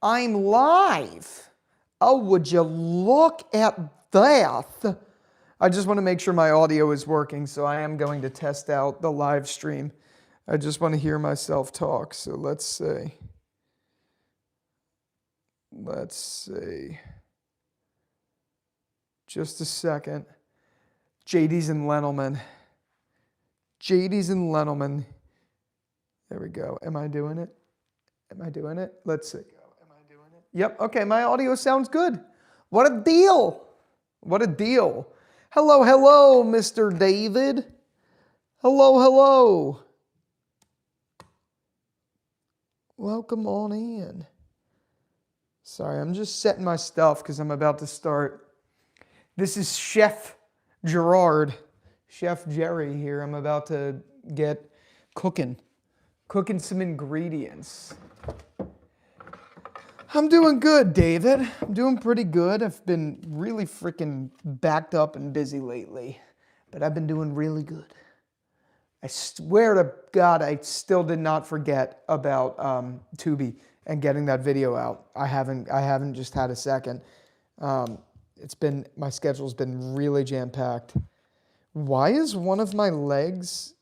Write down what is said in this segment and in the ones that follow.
I'm live. Oh, would you look at that? I just want to make sure my audio is working, so I am going to test out the live stream. I just want to hear myself talk, so let's see. Let's see. Just a second. JD's and Lenelman. JD's and Lenelman. There we go. Am I doing it? Am I doing it? Let's see. Am I doing it? Yep. Okay. My audio sounds good. What a deal. What a deal. Hello, hello, Mr. David. Hello, hello. Welcome on in. Sorry, I'm just setting my stuff because I'm about to start. This is Chef Gerard, Chef Jerry here. I'm about to get cooking some ingredients. I'm doing good, David. I'm doing pretty good. I've been really freaking backed up and busy lately, but I've been doing really good. I swear to God, I still did not forget about Tubi and getting that video out. I haven't just had a second. My schedule's been really jam-packed. Why is one of my legs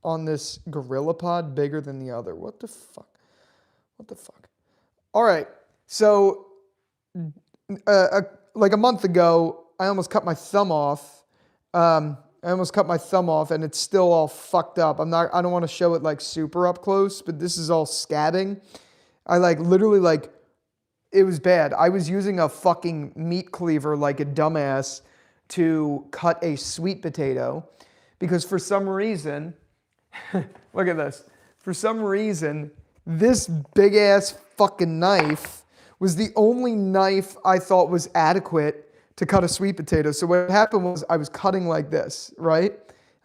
on this gorilla pod bigger than the other? What the fuck? What the fuck? All right. So, like a month ago, I almost cut my thumb off. And it's still all fucked up. I don't want to show it like super up close, but this is all scabbing. I literally it was bad. I was using a fucking meat cleaver like a dumbass to cut a sweet potato because for some reason, look at this. For some reason, this big ass fucking knife was the only knife I thought was adequate to cut a sweet potato. So what happened was I was cutting like this, right?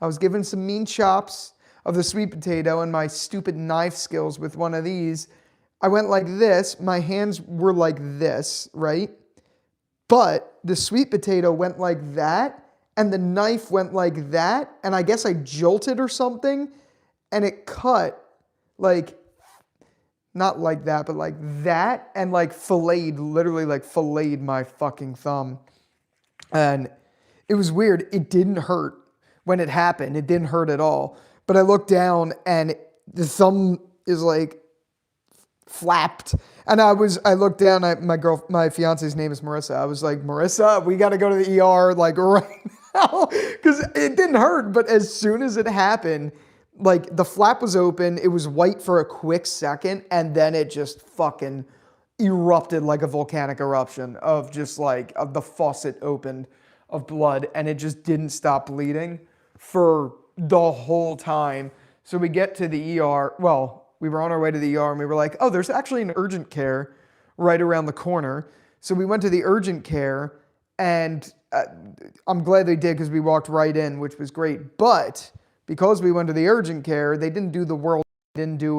I was giving some mean chops of the sweet potato and my stupid knife skills with one of these. I went like this. My hands were like this, right? But the sweet potato went like that and the knife went like that. And I guess I jolted or something and it cut not like that, but like that and literally filleted my fucking thumb. And it was weird. It didn't hurt when it happened. It didn't hurt at all. But I looked down and the thumb is flapped. And I looked down at my fiance's name is Marissa. I was like, Marissa, we got to go to the ER right now. Because it didn't hurt. But as soon as it happened, the flap was open. It was white for a quick second. And then it just fucking erupted like a volcanic eruption of just of the faucet opened of blood. And it just didn't stop bleeding for the whole time. So we get to the ER. Well, we were on our way to the ER and we were like, oh, there's actually an urgent care right around the corner. So we went to the urgent care and I'm glad they did because we walked right in, which was great. But because we went to the urgent care, they didn't do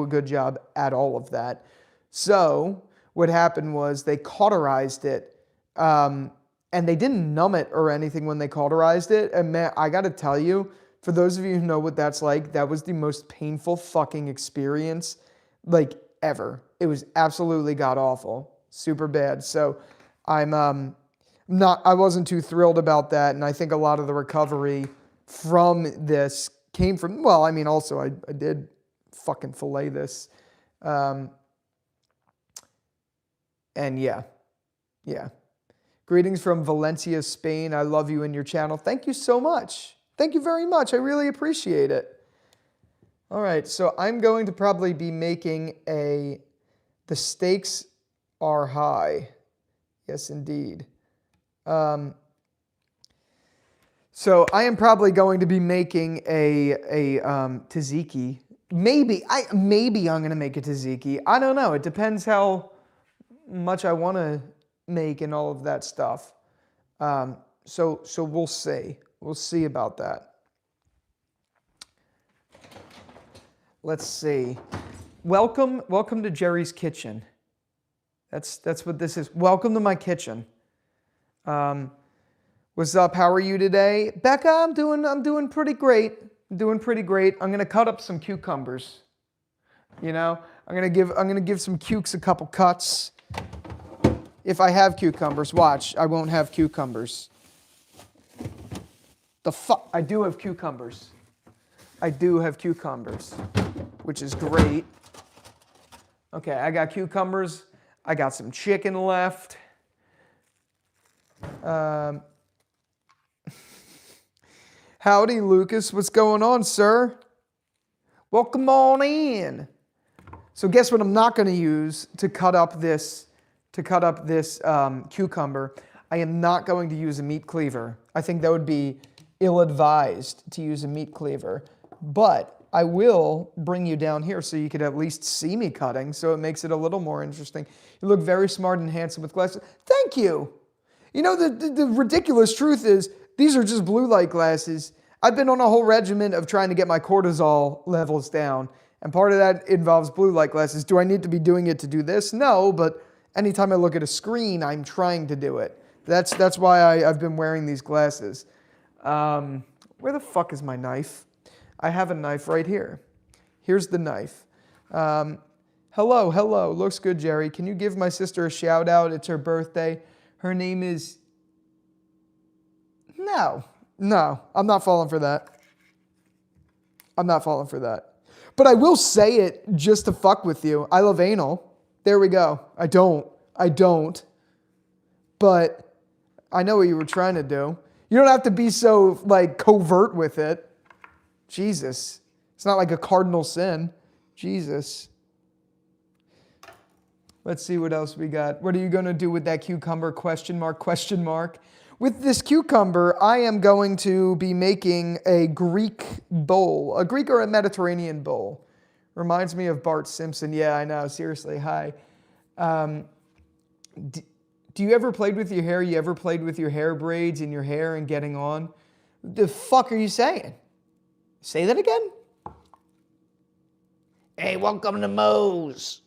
a good job at all of that. So what happened was they cauterized it and they didn't numb it or anything when they cauterized it. And man, I got to tell you, for those of you who know what that's like, that was the most painful fucking experience ever. It was absolutely god awful, super bad. So I wasn't too thrilled about that. And I think a lot of the recovery from this came from, also I did fucking fillet this. And yeah. Greetings from Valencia, Spain. I love you and your channel. Thank you so much. Thank you very much. I really appreciate it. All right, so I'm going to probably be making the stakes are high. Yes, indeed. So I am probably going to be making a tzatziki. Maybe I'm going to make a tzatziki. I don't know. It depends how much I want to make and all of that stuff. So we'll see. We'll see about that. Let's see. Welcome to Jerry's Kitchen. That's what this is. Welcome to my kitchen. What's up? How are you today? Becca, I'm doing pretty great. I'm gonna cut up some cucumbers. I'm gonna give some cukes a couple cuts. If I have cucumbers, watch, I won't have cucumbers. I do have cucumbers. I do have cucumbers, which is great. Okay, I got cucumbers. I got some chicken left. Howdy, Lucas. What's going on, sir? Welcome on in. So guess what I'm not going to use to cut up this cucumber? I am not going to use a meat cleaver. I think that would be ill-advised to use a meat cleaver. But I will bring you down here so you could at least see me cutting, so it makes it a little more interesting. You look very smart and handsome with glasses. Thank you. You know, the ridiculous truth is these are just blue light glasses. I've been on a whole regimen of trying to get my cortisol levels down, and part of that involves blue light glasses. Do I need to be doing it to do this? No, but anytime I look at a screen, I'm trying to do it. That's why I've been wearing these glasses. Where the fuck is my knife? I have a knife right here. Here's the knife. Hello. Looks good, Jerry. Can you give my sister a shout out? It's her birthday. Her name is... No, I'm not falling for that. But I will say it just to fuck with you. I love anal. There we go. I don't. But I know what you were trying to do. You don't have to be so, like, covert with it. Jesus. It's not like a cardinal sin. Jesus. Let's see what else we got. What are you going to do with that cucumber? Question mark. With this cucumber, I am going to be making a Greek bowl. A Greek or a Mediterranean bowl. Reminds me of Bart Simpson. Yeah, I know. Seriously. Hi. Do you ever played with your hair? You ever played with your hair braids in your hair and getting on? The fuck are you saying? Say that again? Hey, welcome to Moe's.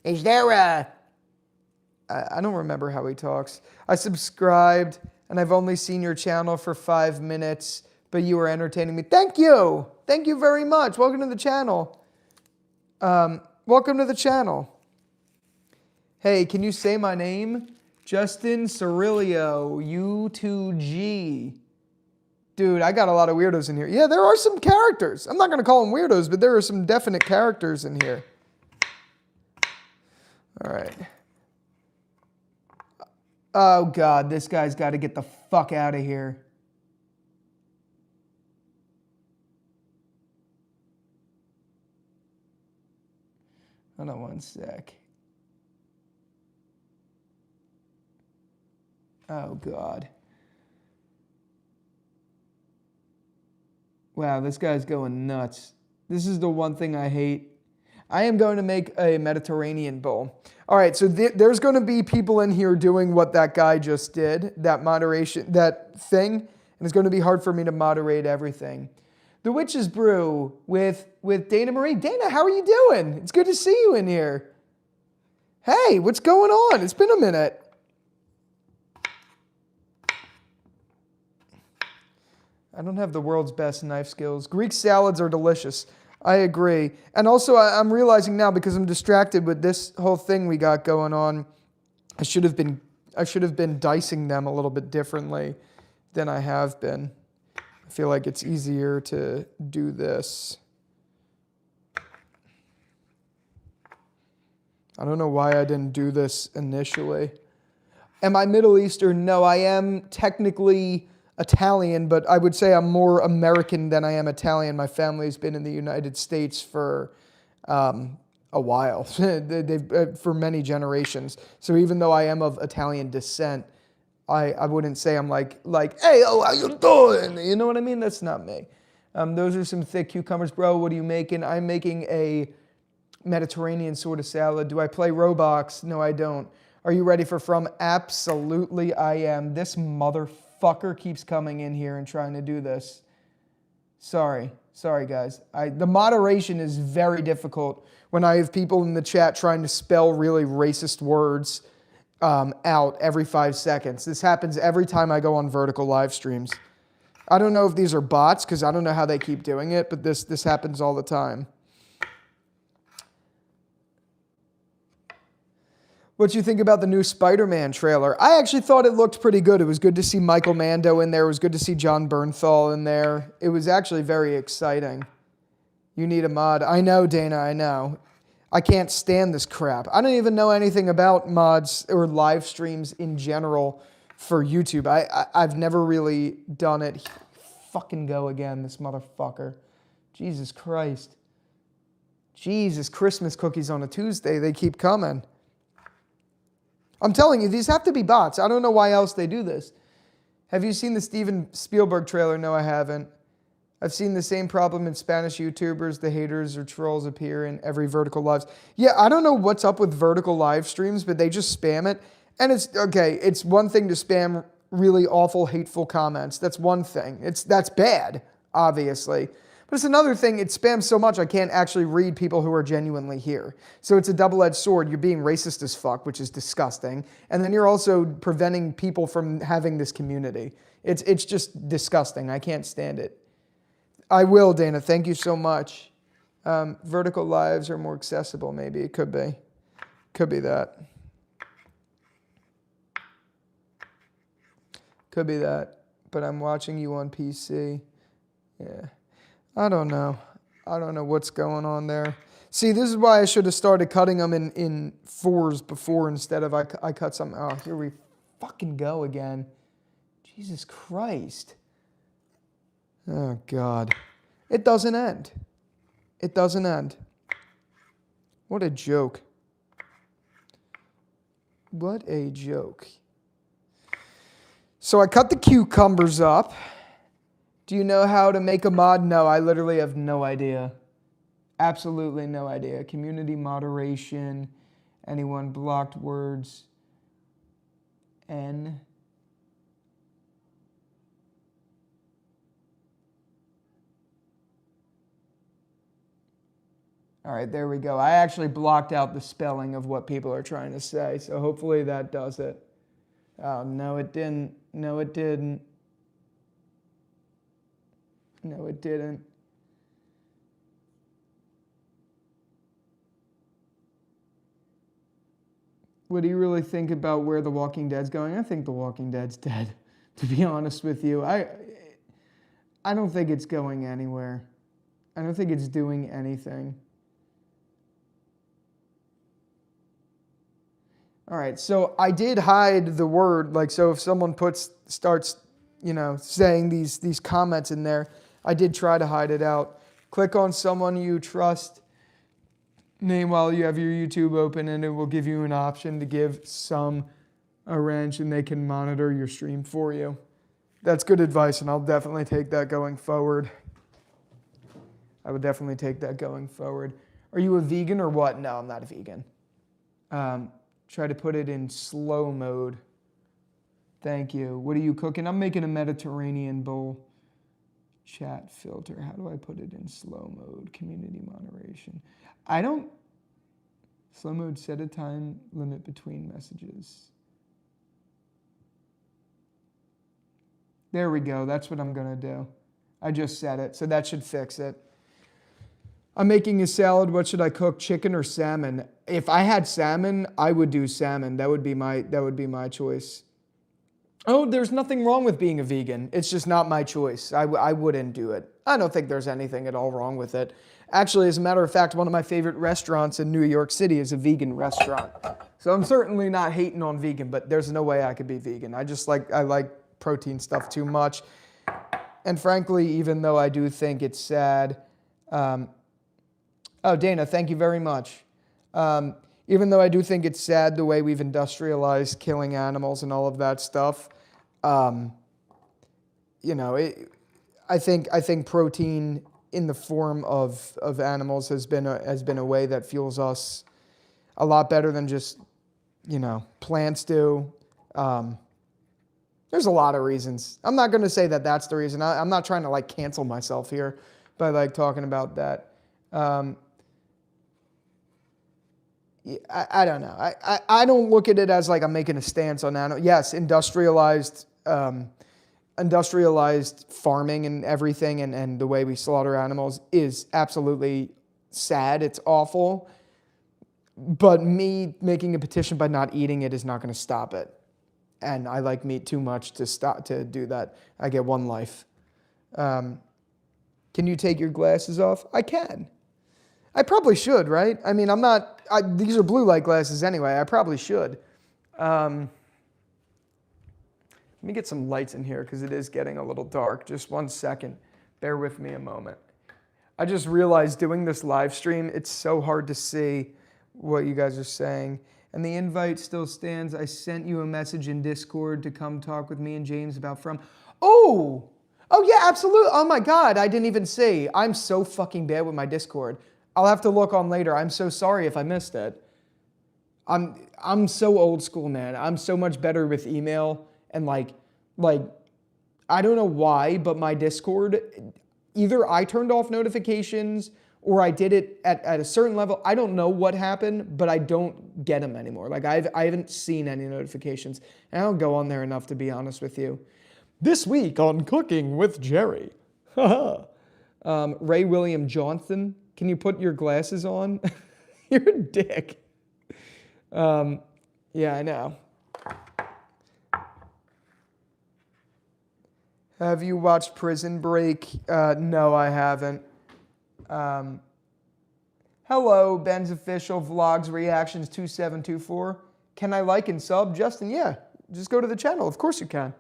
Is there a... I don't remember how he talks. I subscribed, and I've only seen your channel for 5 minutes, but you were entertaining me. Thank you. Thank you very much. Welcome to the channel. Hey, can you say my name? Justin Cirilio, U2G. Dude, I got a lot of weirdos in here. Yeah, there are some characters. I'm not going to call them weirdos, but there are some definite characters in here. All right. Oh, God, this guy's got to get the fuck out of here. Hold on one sec. Oh, God. Wow, this guy's going nuts. This is the one thing I hate. I am going to make a Mediterranean bowl. All right, so there's going to be people in here doing what that guy just did, that thing, and it's going to be hard for me to moderate everything. The Witch's Brew with Dana Marie. Dana, how are you doing? It's good to see you in here. Hey, what's going on? It's been a minute. I don't have the world's best knife skills. Greek salads are delicious. I agree. And also, I'm realizing now, because I'm distracted with this whole thing we got going on, I should have been dicing them a little bit differently than I have been. I feel like it's easier to do this. I don't know why I didn't do this initially. Am I Middle Eastern? No, I am technically Italian, but I would say I'm more American than I am Italian. My family's been in the United States for a while, for many generations. So even though I am of Italian descent, I wouldn't say I'm like, hey, oh, how you doing? You know what I mean? That's not me. Those are some thick cucumbers, bro. What are you making? I'm making a Mediterranean sort of salad. Do I play Roblox? No, I don't. Are you ready for From? Absolutely, I am. This motherfucker keeps coming in here and trying to do this. Sorry, guys. The moderation is very difficult when I have people in the chat trying to spell really racist words out every 5 seconds. This happens every time I go on vertical live streams. I don't know if these are bots, because I don't know how they keep doing it, but this happens all the time. What you think about the new Spider-Man trailer? I actually thought it looked pretty good. It was good to see Michael Mando in there. It was good to see John Bernthal in there. It was actually very exciting. You need a mod. I know, Dana, I know. I can't stand this crap. I don't even know anything about mods or live streams in general for YouTube. I've never really done it. Fucking go again, this motherfucker. Jesus Christ. Jesus, Christmas cookies on a Tuesday. They keep coming. I'm telling you, these have to be bots. I don't know why else they do this. Have you seen the Steven Spielberg trailer? No, I haven't. I've seen the same problem in Spanish YouTubers. The haters or trolls appear in every vertical lives. Yeah, I don't know what's up with vertical live streams, but they just spam it. And it's, okay, it's one thing to spam really awful, hateful comments. That's one thing. That's bad, obviously. But it's another thing, it spams so much I can't actually read people who are genuinely here. So it's a double-edged sword. You're being racist as fuck, which is disgusting. And then you're also preventing people from having this community. It's just disgusting. I can't stand it. I will, Dana. Thank you so much. Vertical lives are more accessible, maybe. It could be. Could be that. Could be that. But I'm watching you on PC. Yeah. I don't know. I don't know what's going on there. See, this is why I should have started cutting them in fours before instead of I cut some. Oh, here we fucking go again. Jesus Christ. Oh, God. It doesn't end. It doesn't end. What a joke. What a joke. So I cut the cucumbers up. Do you know how to make a mod? No, I literally have no idea. Absolutely no idea. Community moderation. Anyone blocked words. N. All right, there we go. I actually blocked out the spelling of what people are trying to say, so hopefully that does it. Oh, no, it didn't. No, it didn't. No, it didn't. What do you really think about where The Walking Dead's going? I think The Walking Dead's dead, to be honest with you. I don't think it's going anywhere. I don't think it's doing anything. All right, so I did hide the word, like, so if someone starts, saying these comments in there, I did try to hide it out. Click on someone you trust name while you have your YouTube open, and it will give you an option to give some a wrench, and they can monitor your stream for you. That's good advice, and I'll definitely take that going forward. I would definitely take that going forward. Are you a vegan or what? No, I'm not a vegan. Try to put it in slow mode. Thank you. What are you cooking? I'm making a Mediterranean bowl. Chat filter. How do I put it in slow mode? Community moderation. Slow mode, set a time limit between messages. There we go. That's what I'm going to do. I just set it, so that should fix it. I'm making a salad. What should I cook? Chicken or salmon? If I had salmon, I would do salmon. That would be my choice. Oh, there's nothing wrong with being a vegan. It's just not my choice. I wouldn't do it. I don't think there's anything at all wrong with it. Actually, as a matter of fact, one of my favorite restaurants in New York City is a vegan restaurant. So I'm certainly not hating on vegan, but there's no way I could be vegan. I like protein stuff too much. And frankly, even though I do think it's sad, oh, Dana, thank you very much. Even though I do think it's sad the way we've industrialized killing animals and all of that stuff, I think protein in the form of animals has been a way that fuels us a lot better than just plants do. There's a lot of reasons. I'm not going to say that that's the reason. I'm not trying to cancel myself here by talking about that. I don't know. I don't look at it as I'm making a stance on animals. Yes, industrialized farming and everything and the way we slaughter animals is absolutely sad. It's awful. But me making a petition by not eating it is not going to stop it. And I like meat too much to do that. I get one life. Can you take your glasses off? I can. I probably should, right? I mean, these are blue light glasses anyway. I probably should. Let me get some lights in here because it is getting a little dark. Just 1 second. Bear with me a moment. I just realized doing this live stream, it's so hard to see what you guys are saying. And the invite still stands. I sent you a message in Discord to come talk with me and James about From. Oh yeah, absolutely. Oh my God, I didn't even see. I'm so fucking bad with my Discord. I'll have to look on later. I'm so sorry if I missed it. I'm so old school, man. I'm so much better with email and like I don't know why, but my Discord, either I turned off notifications or I did it at a certain level. I don't know what happened, but I don't get them anymore. Like I haven't seen any notifications. And I don't go on there enough, to be honest with you. This week on Cooking with Jerry. Ray William Johnson, can you put your glasses on? You're a dick. Yeah, I know. Have you watched Prison Break? No, I haven't. Hello, Ben's Official Vlogs Reactions 2724. Can I like and sub? Justin, yeah. Just go to the channel. Of course you can.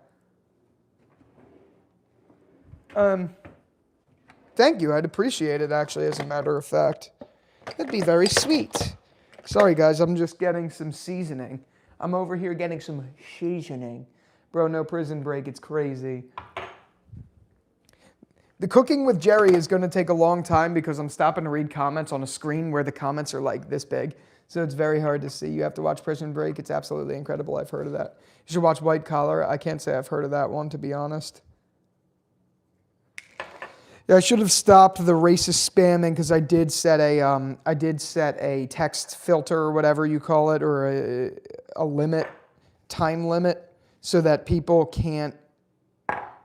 Thank you. I'd appreciate it, actually, as a matter of fact. That'd be very sweet. Sorry, guys. I'm just getting some seasoning. I'm over here getting some seasoning. Bro, no Prison Break. It's crazy. The Cooking with Jerry is going to take a long time because I'm stopping to read comments on a screen where the comments are like this big. So it's very hard to see. You have to watch Prison Break. It's absolutely incredible. I've heard of that. You should watch White Collar. I can't say I've heard of that one, to be honest. Yeah, I should have stopped the racist spamming because I did set a text filter or whatever you call it, or a limit, time limit, so that people can't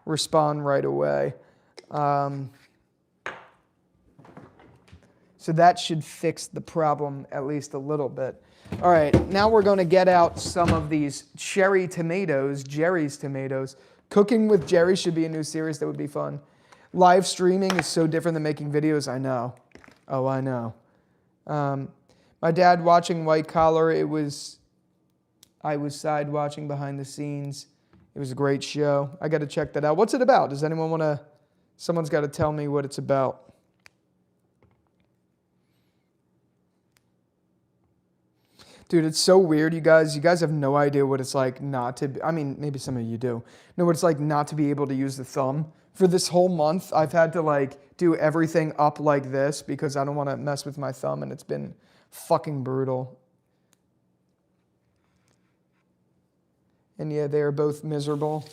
respond right away. So that should fix the problem at least a little bit. All right, now we're going to get out some of these cherry tomatoes, Jerry's tomatoes. Cooking with Jerry should be a new series that would be fun. Live streaming is so different than making videos, I know. Oh, I know. My dad watching White Collar, I was side watching behind the scenes. It was a great show. I got to check that out. What's it about? Does anyone want to... Someone's got to tell me what it's about. Dude, it's so weird, you guys. You guys have no idea what it's like not to... I mean, maybe some of you do. Know what it's like not to be able to use the thumb. For this whole month, I've had to like do everything up like this because I don't want to mess with my thumb, and it's been fucking brutal. And yeah, they are both miserable.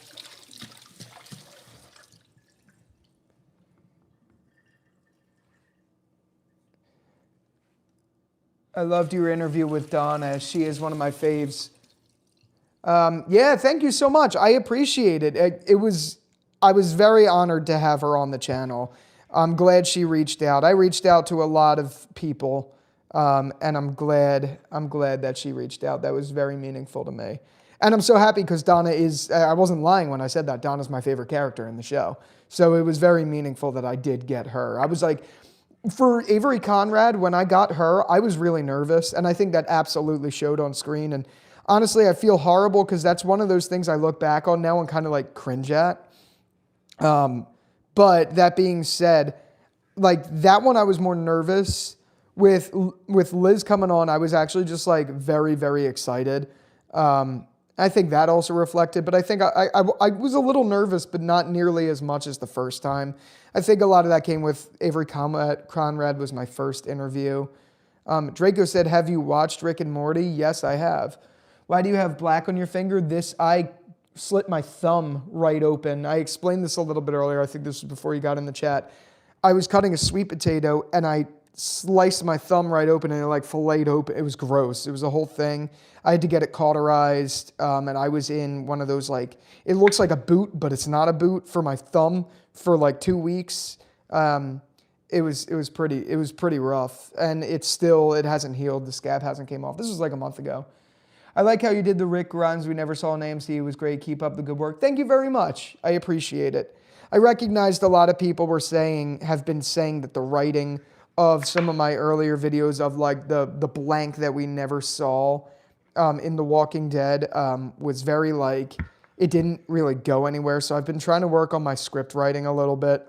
I loved your interview with Donna. She is one of my faves. Yeah, thank you so much. I appreciate it. I was very honored to have her on the channel. I'm glad she reached out. I reached out to a lot of people, and I'm glad that she reached out. That was very meaningful to me. And I'm so happy because Donna is, I wasn't lying when I said that. Donna's my favorite character in the show. So it was very meaningful that I did get her. I was like, for Avery Conrad, when I got her, I was really nervous, and I think that absolutely showed on screen. And honestly, I feel horrible because that's one of those things I look back on now and kind of like cringe at. But that being said, like that one I was more nervous with Liz coming on. I was actually just like very, very excited. I think that also reflected, but I think I was a little nervous, but not nearly as much as the first time. I think a lot of that came with Avery Conrad was my first interview. Draco said, have you watched Rick and Morty? Yes, I have. Why do you have black on your finger? I slit my thumb right open. I explained this a little bit earlier. I think this was before you got in the chat. I was cutting a sweet potato and I sliced my thumb right open and it like filleted open. It was gross. It was a whole thing. I had to get it cauterized, and I was in one of those like, it looks like a boot, but it's not a boot for my thumb for like 2 weeks. And it was pretty rough, and it hasn't healed. The scab hasn't came off. This was like a month ago. I like how you did the Rick Grimes we never saw on AMC. It was great. Keep up the good work. Thank you very much. I appreciate it. I recognized a lot of people have been saying that the writing of some of my earlier videos of like the blank that we never saw in The Walking Dead was very like, it didn't really go anywhere. So I've been trying to work on my script writing a little bit,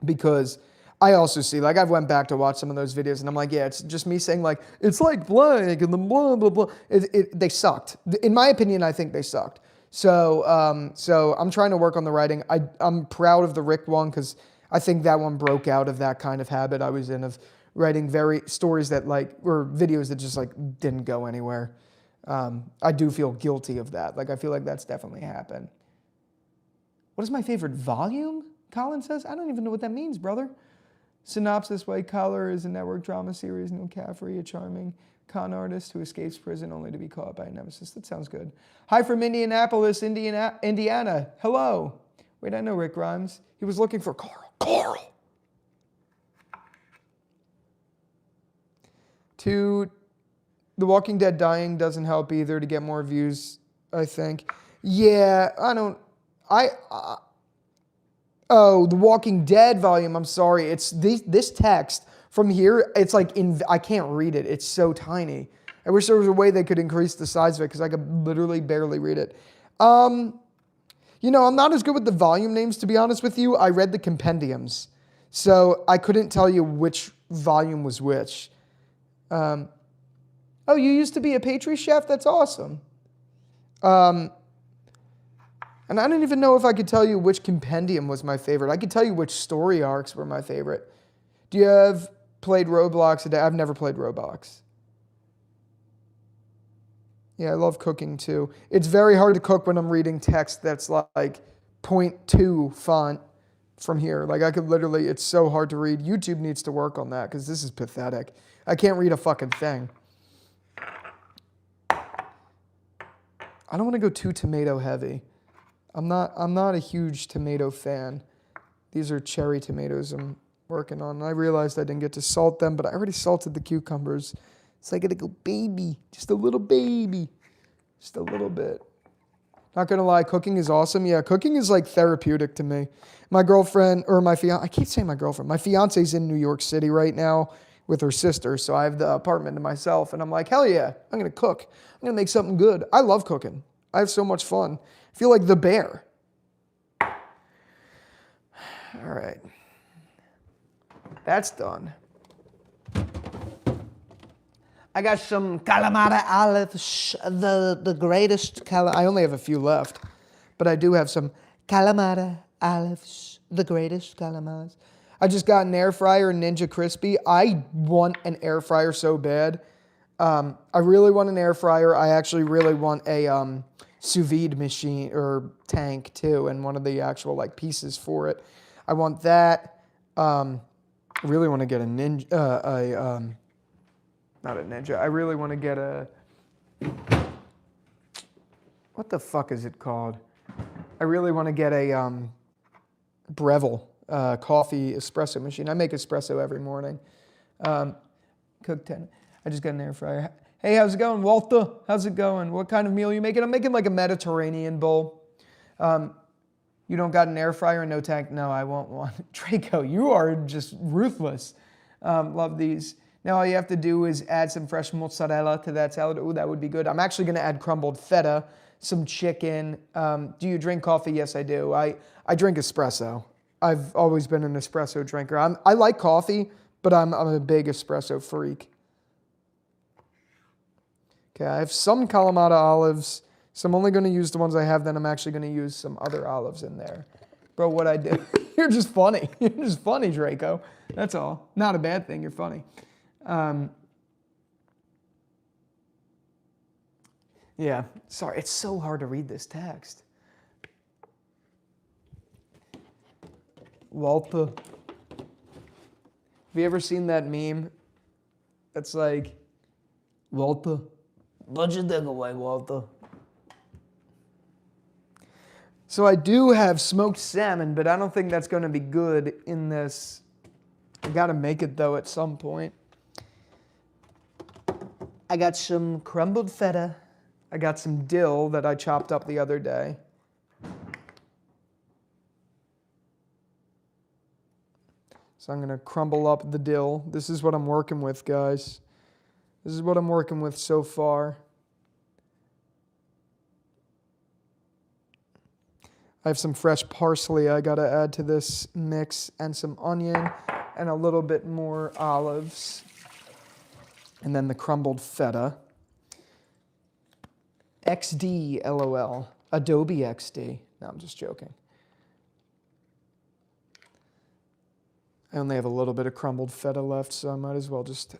because I also see, like, I've went back to watch some of those videos, and I'm like, yeah, it's just me saying, like, it's like blank, and the blah, blah, blah. They sucked. In my opinion, I think they sucked. So I'm trying to work on the writing. I'm proud of the Rick one, because I think that one broke out of that kind of habit I was in of writing stories that, like, or videos that just, like, didn't go anywhere. I do feel guilty of that. Like, I feel like that's definitely happened. What is my favorite volume? Colin says, I don't even know what that means, brother. Synopsis: White Collar is a network drama series. Neil Caffrey, a charming con artist who escapes prison only to be caught by a nemesis. That sounds good. Hi from Indianapolis, Indiana. Hello. Wait, I know Rick Grimes. He was looking for Carl. Carl! The Walking Dead dying doesn't help either to get more views, I think. Yeah, Oh, The Walking Dead volume, I'm sorry. It's this text from here, it's like, I can't read it. It's so tiny. I wish there was a way they could increase the size of it, because I could literally barely read it. I'm not as good with the volume names, to be honest with you. I read the compendiums, so I couldn't tell you which volume was which. Oh, you used to be a pastry chef? That's awesome. And I don't even know if I could tell you which compendium was my favorite. I could tell you which story arcs were my favorite. Do you have played Roblox today? I've never played Roblox. Yeah, I love cooking too. It's very hard to cook when I'm reading text that's like 0.2 font from here. Like, I could literally, it's so hard to read. YouTube needs to work on that, because this is pathetic. I can't read a fucking thing. I don't want to go too tomato heavy. I'm not a huge tomato fan. These are cherry tomatoes I'm working on. And I realized I didn't get to salt them, but I already salted the cucumbers. So I gotta go baby, just a little baby, just a little bit. Not gonna lie, cooking is awesome. Yeah, cooking is like therapeutic to me. My girlfriend, or my fiance, I keep saying my girlfriend. My fiance's in New York City right now with her sister, so I have the apartment to myself, and I'm like, hell yeah, I'm gonna cook. I'm gonna make something good. I love cooking. I have so much fun. I feel like the bear. All right. That's done. I got some Kalamata olives, the greatest I only have a few left, but I do have some Kalamata olives, the greatest Kalamatas. I just got an air fryer, Ninja Crispy. I want an air fryer so bad. I really want an air fryer. I actually really want a sous vide machine or tank too, and one of the actual like pieces for it. I want that. I really want to get a Ninja, not a Ninja. I really want to get a, what the fuck is it called? I really want to get a Breville coffee espresso machine. I make espresso every morning. Cook 10. I just got an air fryer. Hey, how's it going, Walter? How's it going? What kind of meal are you making? I'm making like a Mediterranean bowl. You don't got an air fryer and no tank? No, I won't want it. Draco, you are just ruthless. Love these. Now all you have to do is add some fresh mozzarella to that salad. Ooh, that would be good. I'm actually going to add crumbled feta, some chicken. Do you drink coffee? Yes, I do. I drink espresso. I've always been an espresso drinker. I like coffee, but I'm a big espresso freak. Okay, I have some Kalamata olives, so I'm only going to use the ones I have, then I'm actually going to use some other olives in there. Bro, what I do? You're just funny. You're just funny, Draco. That's all. Not a bad thing. You're funny. Yeah, sorry. It's so hard to read this text. Walter. Have you ever seen that meme? That's like, Walter. Put your dick away, Walter. So I do have smoked salmon, but I don't think that's going to be good in this I gotta make it though at some point. I got some crumbled feta. I got some dill that I chopped up the other day. So I'm gonna crumble up the dill. This is what I'm working with, guys. This is what I'm working with so far. I have some fresh parsley I gotta add to this mix, and some onion, and a little bit more olives. And then the crumbled feta. XD, LOL. Adobe XD. No, I'm just joking. I only have a little bit of crumbled feta left, so I might as well just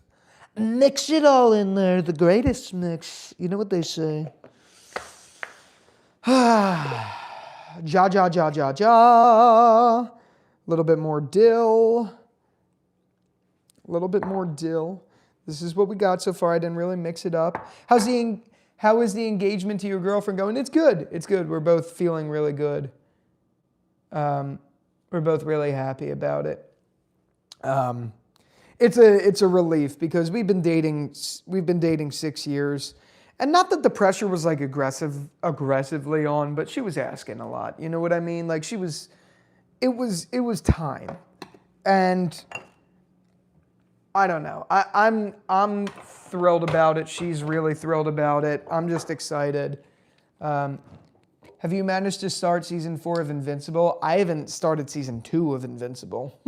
mix it all in there. The greatest mix. You know what they say. Ja, ja, ja, ja, ja. A little bit more dill. A little bit more dill. This is what we got so far. I didn't really mix it up. How is the engagement to your girlfriend going? It's good. It's good. We're both feeling really good. We're both really happy about it. It's a relief because we've been dating 6 years, and not that the pressure was like aggressively on, but she was asking a lot. You know what I mean? Like it was time, and I don't know. I'm thrilled about it. She's really thrilled about it. I'm just excited. Have you managed to start season 4 of Invincible? I haven't started season 2 of Invincible.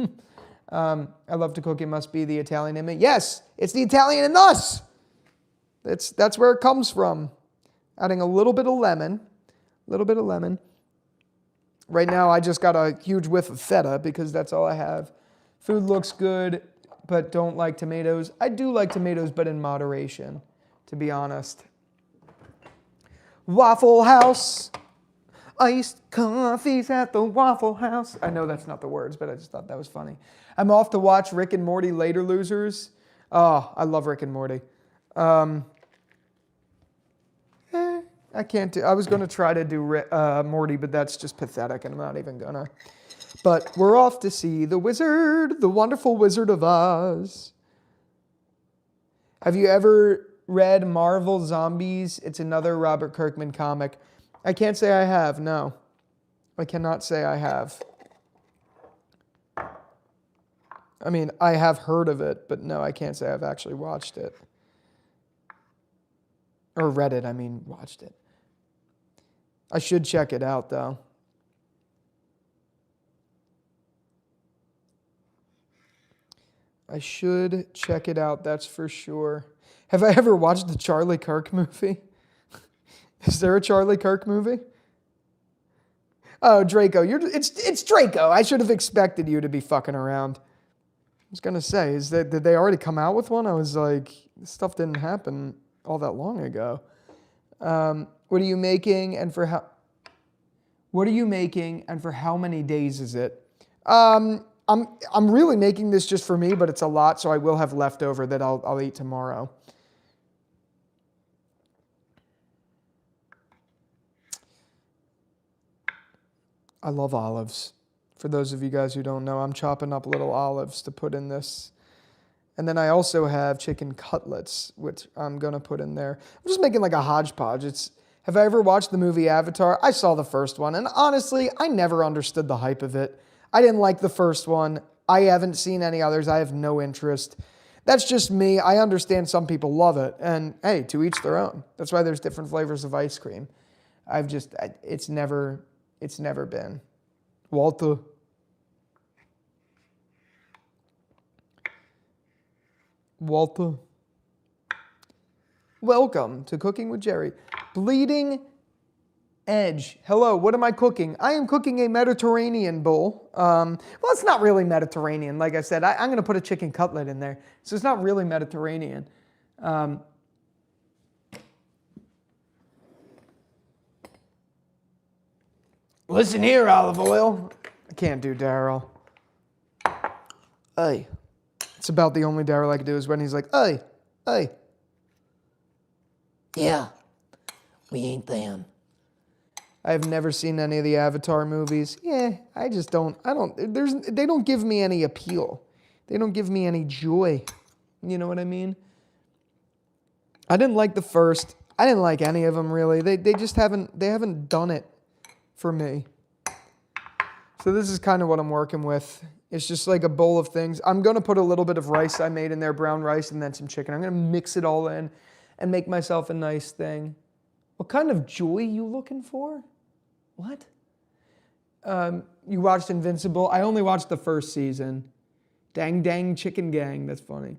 I love to cook. It must be the Italian in me. Yes, it's the Italian in us. That's where it comes from. Adding a little bit of lemon. Right now, I just got a huge whiff of feta because that's all I have. Food looks good, but don't like tomatoes. I do like tomatoes, but in moderation, to be honest. Waffle House. Iced coffees at the Waffle House. I know that's not the words, but I just thought that was funny. I'm off to watch Rick and Morty Later Losers. Oh, I love Rick and Morty. I can't do. I was going to try to do Morty, but that's just pathetic, and I'm not even gonna. But we're off to see the Wizard, the Wonderful Wizard of Oz. Have you ever read Marvel Zombies? It's another Robert Kirkman comic. I can't say I have, no. I cannot say I have. I mean, I have heard of it, but no, I can't say I've actually watched it. Or read it, I mean, watched it. I should check it out, though. I should check it out, that's for sure. Have I ever watched the Charlie Kirk movie? Is there a Charlie Kirk movie? Oh, Draco. It's Draco. I should have expected you to be fucking around. I was going to say, did they already come out with one? I was like, this stuff didn't happen all that long ago. What are you making and for how? What are you making and for how many days is it? I'm really making this just for me, but it's a lot, so I will have leftover that I'll eat tomorrow. I love olives. For those of you guys who don't know, I'm chopping up little olives to put in this. And then I also have chicken cutlets, which I'm going to put in there. I'm just making like a hodgepodge. Have I ever watched the movie Avatar? I saw the first one, and honestly, I never understood the hype of it. I didn't like the first one. I haven't seen any others. I have no interest. That's just me. I understand some people love it, and hey, to each their own. That's why there's different flavors of ice cream. It's never been. Walter. Welcome to Cooking with Jerry. Bleeding Edge. Hello, what am I cooking? I am cooking a Mediterranean bowl. Well, it's not really Mediterranean. Like I said, I'm going to put a chicken cutlet in there. So it's not really Mediterranean. Listen here, olive oil. I can't do Daryl. Hey. It's about the only Daryl I can do is when he's like, hey, hey. Yeah, we ain't them. I've never seen any of the Avatar movies. Yeah, they don't give me any appeal. They don't give me any joy. You know what I mean? I didn't like the first. I didn't like any of them really. They just haven't done it for me. So this is kind of what I'm working with. It's just like a bowl of things. I'm going to put a little bit of rice I made in there, brown rice, and then some chicken. I'm going to mix it all in and make myself a nice thing. What kind of joy you looking for? What? You watched Invincible? I only watched the first season. Dang, dang, chicken gang. That's funny.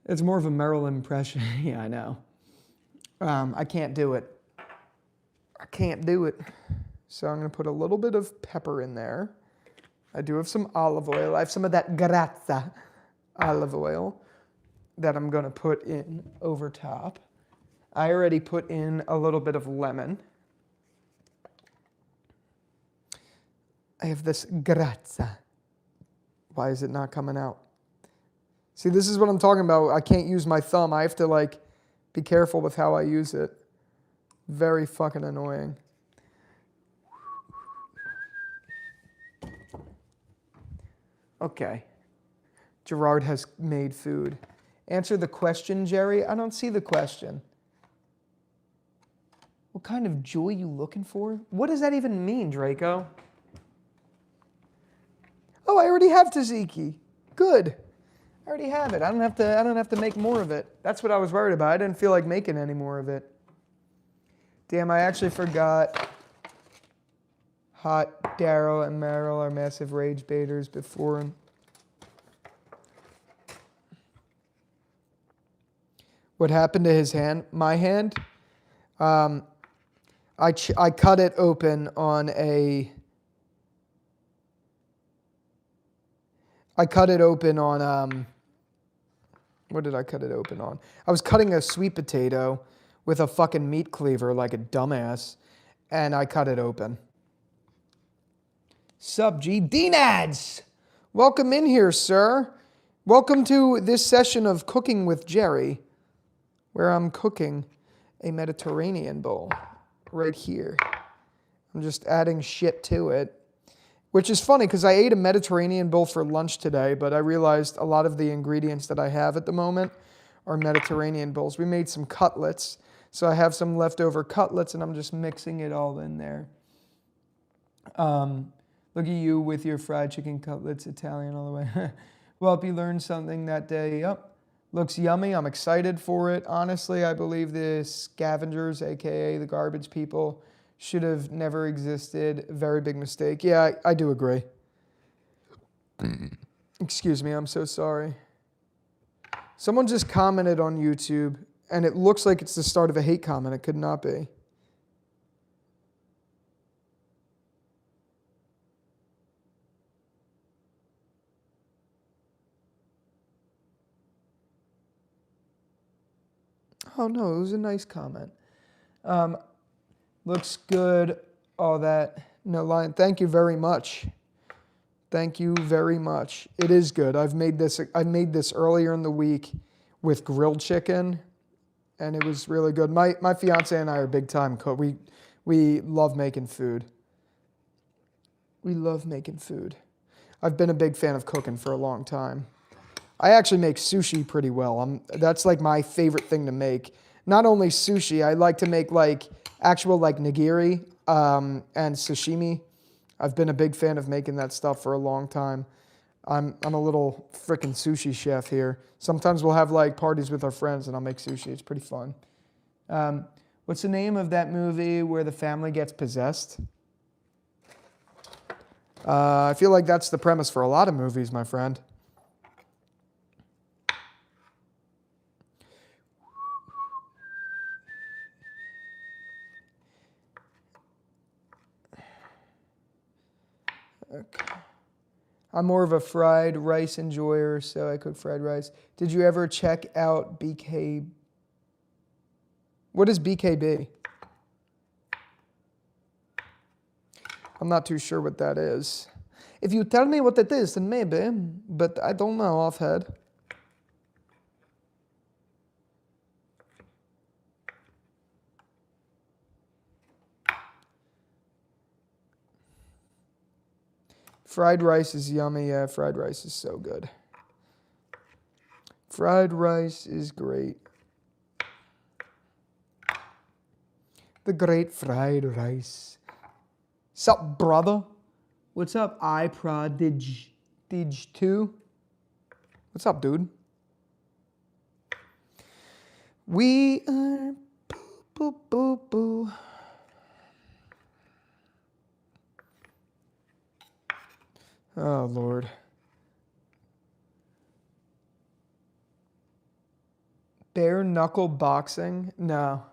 It's more of a Marilyn impression. Yeah, I know. I can't do it. I can't do it. So I'm going to put a little bit of pepper in there. I do have some olive oil. I have some of that grazza olive oil that I'm going to put in over top. I already put in a little bit of lemon. I have this grazza. Why is it not coming out? See, this is what I'm talking about. I can't use my thumb. I have to, like, be careful with how I use it. Very fucking annoying. Okay. Gerard has made food. Answer the question, Jerry. I don't see the question. What kind of joy you looking for? What does that even mean, Draco? Oh, I already have tzatziki. Good. I already have it. I don't have to make more of it. That's what I was worried about. I didn't feel like making any more of it. Damn, I actually forgot. Hot, Daryl, and Meryl are massive rage baiters before him. What happened to his hand? My hand? I cut it open on a... what did I cut it open on? I was cutting a sweet potato with a fucking meat cleaver like a dumbass, and I cut it open. Sup, G? D-Nads! Welcome in here, sir. Welcome to this session of Cooking with Jerry, where I'm cooking a Mediterranean bowl right here. I'm just adding shit to it, which is funny because I ate a Mediterranean bowl for lunch today, but I realized a lot of the ingredients that I have at the moment are Mediterranean bowls. We made some cutlets, so I have some leftover cutlets, and I'm just mixing it all in there. Look at you with your fried chicken cutlets, Italian all the way. Well, hope you learned something that day. Yep. Looks yummy. I'm excited for it. Honestly, I believe the scavengers, a.k.a. the garbage people, should have never existed. Very big mistake. Yeah, I do agree. Excuse me, I'm so sorry. Someone just commented on YouTube, and it looks like it's the start of a hate comment. It could not be. Oh, no, it was a nice comment. Looks good, all that. No line. Thank you very much. Thank you very much. It is good. I made this earlier in the week with grilled chicken, and it was really good. My fiance and I are big time cook. We love making food. We love making food. I've been a big fan of cooking for a long time. I actually make sushi pretty well. That's like my favorite thing to make. Not only sushi, I like to make like actual like nigiri and sashimi. I've been a big fan of making that stuff for a long time. I'm a little freaking sushi chef here. Sometimes we'll have like parties with our friends and I'll make sushi. It's pretty fun. What's the name of that movie where the family gets possessed? I feel like that's the premise for a lot of movies, my friend. Okay. I'm more of a fried rice enjoyer, so I cook fried rice. Did you ever check out BK? What is BKB? I'm not too sure what that is. If you tell me what it is, then maybe, but I don't know offhand. Fried rice is yummy. Yeah, fried rice is so good. Fried rice is great. The great fried rice. Sup, brother? What's up, iProdigy 2? What's up, dude? We are boo, boo, boo, boo. Oh, Lord. Bare knuckle boxing? No.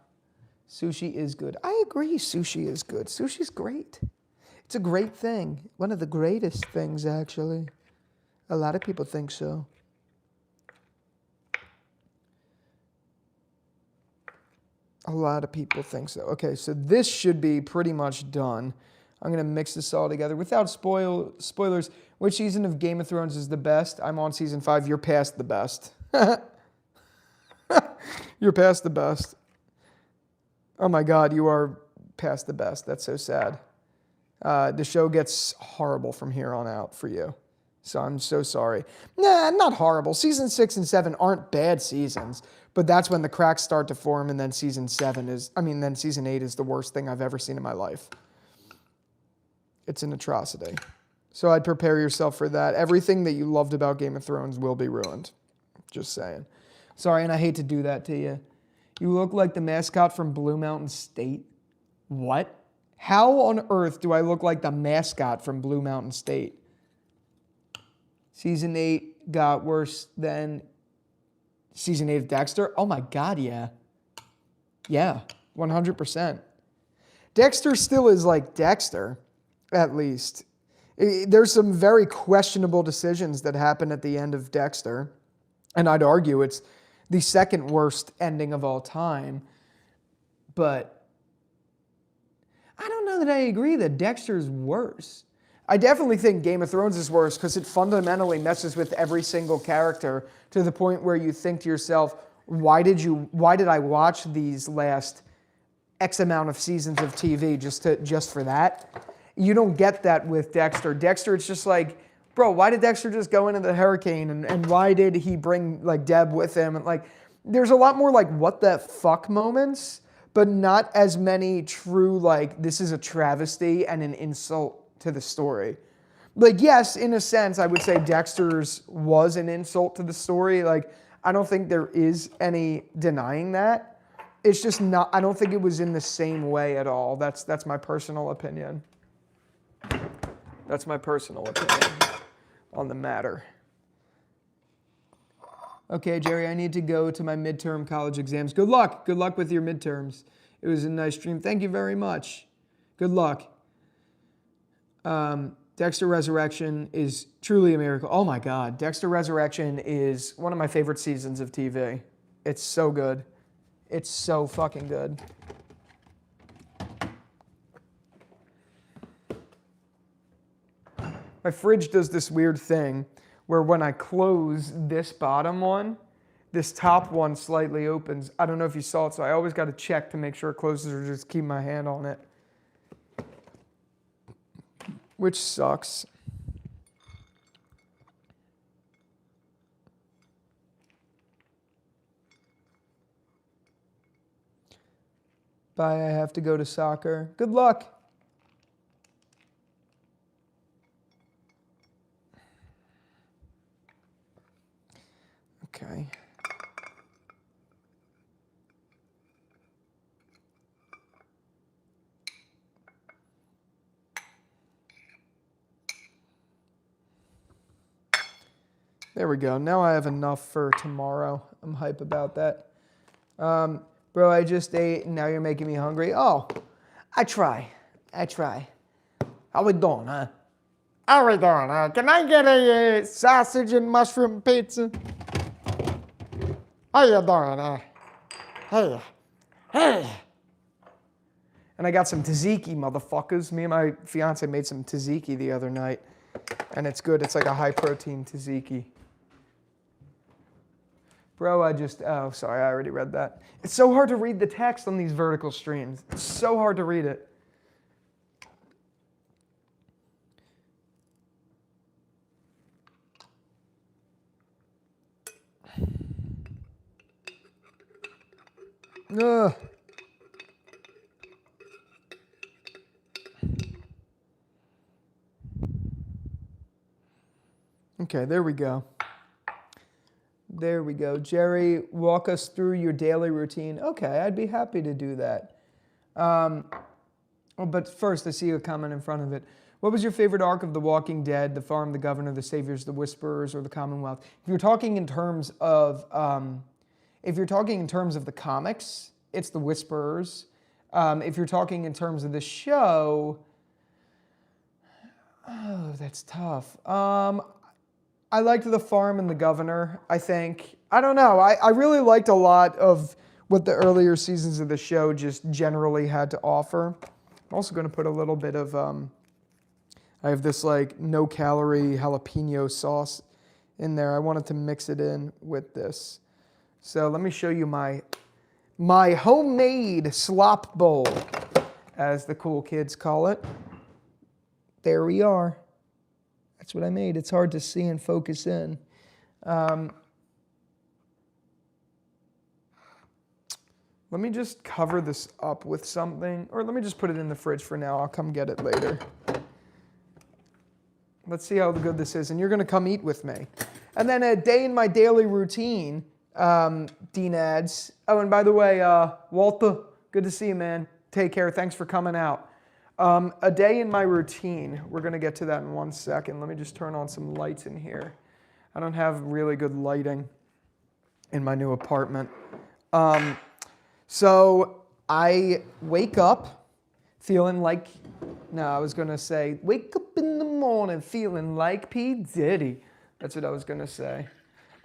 Sushi is good. I agree, sushi is good. Sushi's great. It's a great thing. One of the greatest things, actually. A lot of people think so. A lot of people think so. Okay, so this should be pretty much done. I'm going to mix this all together. Without spoilers, which season of Game of Thrones is the best? I'm on season 5. You're past the best. You're past the best. Oh my God, you are past the best. That's so sad. The show gets horrible from here on out for you. So I'm so sorry. Nah, not horrible. Season 6 and 7 aren't bad seasons, but that's when the cracks start to form, and then season 8 is the worst thing I've ever seen in my life. It's an atrocity. So I'd prepare yourself for that. Everything that you loved about Game of Thrones will be ruined. Just saying. Sorry, and I hate to do that to you. You look like the mascot from Blue Mountain State. What? How on earth do I look like the mascot from Blue Mountain State? Season 8 got worse than Season 8 of Dexter? Oh my God, yeah. Yeah, 100%. Dexter still is like Dexter, at least. There's some very questionable decisions that happen at the end of Dexter, and I'd argue it's the second worst ending of all time. But I don't know that I agree that Dexter's worse. I definitely think Game of Thrones is worse because it fundamentally messes with every single character to the point where you think to yourself, why did I watch these last X amount of seasons of TV just for that? You don't get that with Dexter. Dexter, it's just like, bro, why did Dexter just go into the hurricane? And why did he bring like Deb with him? And like, there's a lot more like what the fuck moments, but not as many true like this is a travesty and an insult to the story. Like, yes, in a sense, I would say Dexter's was an insult to the story. Like, I don't think there is any denying that. It's just not, I don't think it was in the same way at all. That's my personal opinion. That's my personal opinion on the matter. Okay, Jerry, I need to go to my midterm college exams. Good luck. Good luck with your midterms. It was a nice stream. Thank you very much. Good luck. Dexter Resurrection is truly a miracle. Oh my God. Dexter Resurrection is one of my favorite seasons of TV. It's so good. It's so fucking good. My fridge does this weird thing where when I close this bottom one, this top one slightly opens. I don't know if you saw it, so I always got to check to make sure it closes or just keep my hand on it. Which sucks. Bye, I have to go to soccer. Good luck. Okay. There we go. Now I have enough for tomorrow. I'm hype about that. Bro, I just ate and now you're making me hungry. Oh, I try. How we doing, huh? How we doing, huh? Can I get a sausage and mushroom pizza? How you doing, huh? Hey. And I got some tzatziki, motherfuckers. Me and my fiance made some tzatziki the other night. And it's good. It's like a high-protein tzatziki. Bro, oh, sorry, I already read that. It's so hard to read the text on these vertical streams. It's so hard to read it. Ugh. Okay, there we go. There we go. Jerry, walk us through your daily routine. Okay, I'd be happy to do that. But first, I see a comment in front of it. What was your favorite arc of The Walking Dead? The Farm, The Governor, The Saviors, The Whisperers, or The Commonwealth? If you're talking in terms of, the comics, it's The Whisperers. If you're talking in terms of the show, oh, that's tough. I liked The Farm and The Governor, I think. I don't know. I really liked a lot of what the earlier seasons of the show just generally had to offer. I'm also going to put a little bit of, I have this like no-calorie jalapeno sauce in there. I wanted to mix it in with this. So let me show you my homemade slop bowl, as the cool kids call it. There we are. That's what I made. It's hard to see and focus in. Let me just cover this up with something, or let me just put it in the fridge for now. I'll come get it later. Let's see how good this is, and you're going to come eat with me. And then a day in my daily routine, Dean adds. Oh, and by the way, Walter, good to see you, man. Take care. Thanks for coming out. A day in my routine. We're going to get to that in 1 second. Let me just turn on some lights in here. I don't have really good lighting in my new apartment. So I wake up feeling like, no, I was going to say, wake up in the morning feeling like P. Diddy. That's what I was going to say.